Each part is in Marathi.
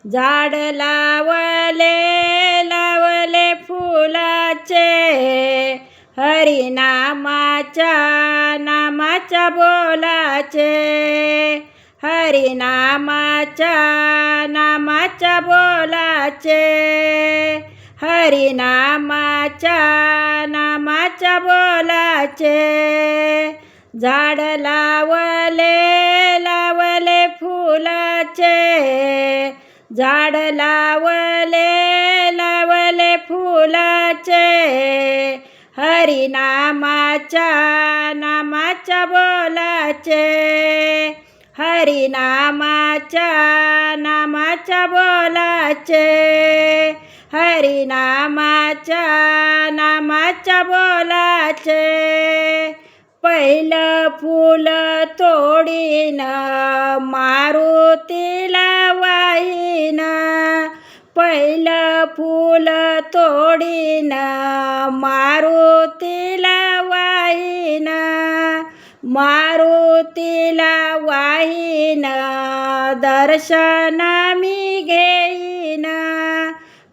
झाड लावले लावले फुलाचे, हरिनामाच्या नामाच्या बोलाचे, हरिनामाच्या नामाच्या बोलाचे, हरिनामाच्या नामाच्या बोलाचे. झाड लावले लावले फुलाचे, झाड लावले लावले फुलाचे, हरिनामाच्या नामाच्या बोलाचे, हरिनामाच्या नामाच्या बोलाचे, हरिनामाच्या नामाच्या बोलाचे. पहिलं फूल तोडीन मारुतीला वाहीन, पहिलं फूल तोडीन मारुतीला वाहीन, मारुतीला वाहीन दर्शन मी घेईन,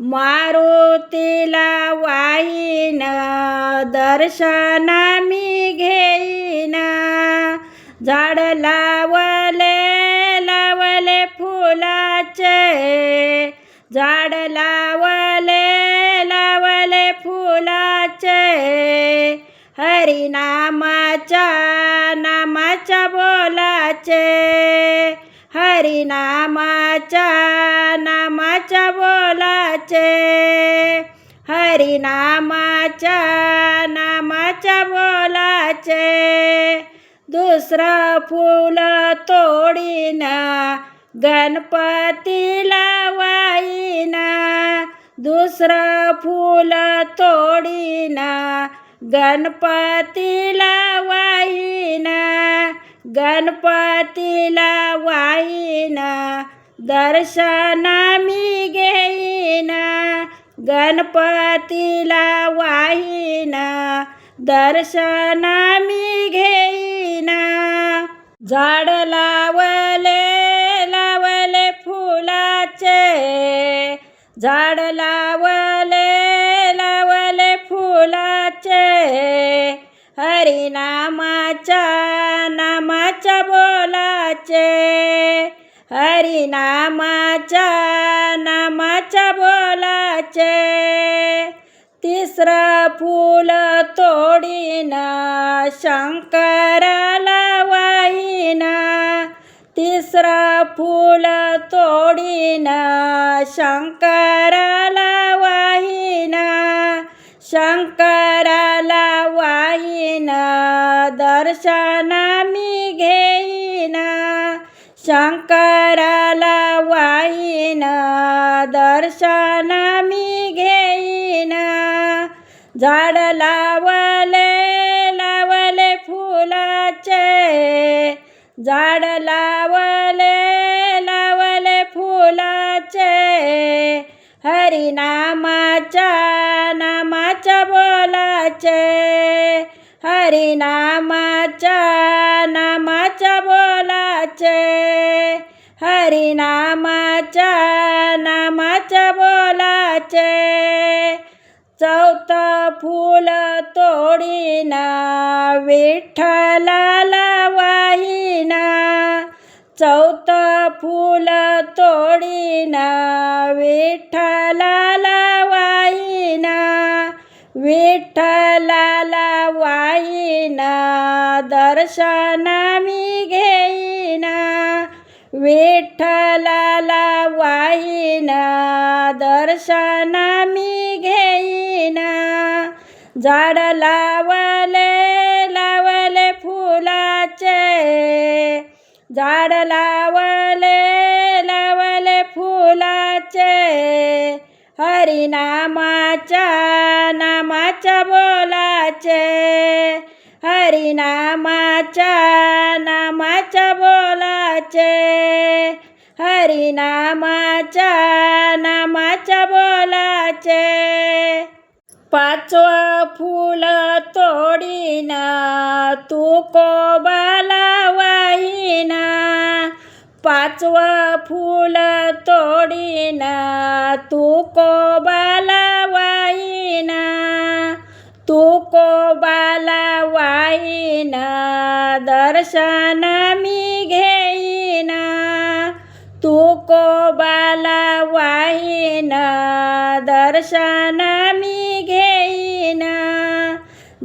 मारुतीला वाहीन दर्शन मी घेईन. झाड लावले लावले फुलाचे, झाड लावले लावले फुलाचे, हरिनामाच्या नामाच्या बोलाचे, हरिनामाच्या नामाच्या बोलाचे, हरिनामाच्या नामाच्या बोलाचे. दुसरं फूल तोडीन गणपतीला वाहीन, दुसरं फूल तोडीन गणपतीला वाहीन, गणपतीला वाहीन दर्शन मी घेईन, गणपतीला वाहीन दर्शन मी घेईन. झाड लावले लावले फुलाचे, झाड लावले लावले फुलाचे, हरिनामाच्या नामाच्या बोलाचे, हरिनामाच्या नामाच्या बोलाचे. तिसरं फूल तोडीन शंकराला वाहीन, तिसरं फूल तोडीन शंकराला वाहीन, शंकराला वाहीन दर्शन मी घेईन, शंकराला वाहीन दर्शन मी घेईन. झाड लावले लावले फुलाचे, झाड लावले लावले फुलाचे, हरिनामाच्या नामाच्या बोलाचे, हरिनामाच्या नामाच्या बोलाचे, हरिनामाच्या नामाच्या बोलाचे. चौथं फूल तोडीन विठ्ठलाला वाहीन, चौथं फूल तोडीन विठ्ठलाला वाहीन, विठ्ठलाला वाहीन दर्शन मी घेईन, विठ्ठलाला वाहीन दर्शन मी घेईन. झाड लावले लावले फुलाचे, झाड लावले लावले फुलाचे, हरिनामाच्या नामाच्या बोलाचे, हरिनामाच्या नामाच्या बोलाचे, हरिनामाच्या नामाच्या बोलाचे. पाचवं फूल तोडीन तुकोबाला वाहीन, पाचवं फूल तोडीन तुकोबाला वाईन, तुकोबाला वाईन दर्शन मी घेईन, तुकोबाला वाईन दर्शन मी घेईन.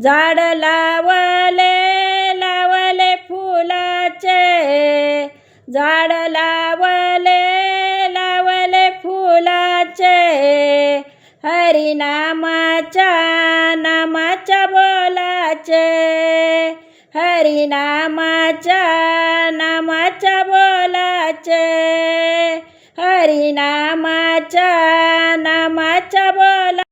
झाड लावले लावले फुलाचे, झाड लावले लावले फुलाचे, हरिनामाच्या नामाच्या बोलाचे, हरिनाम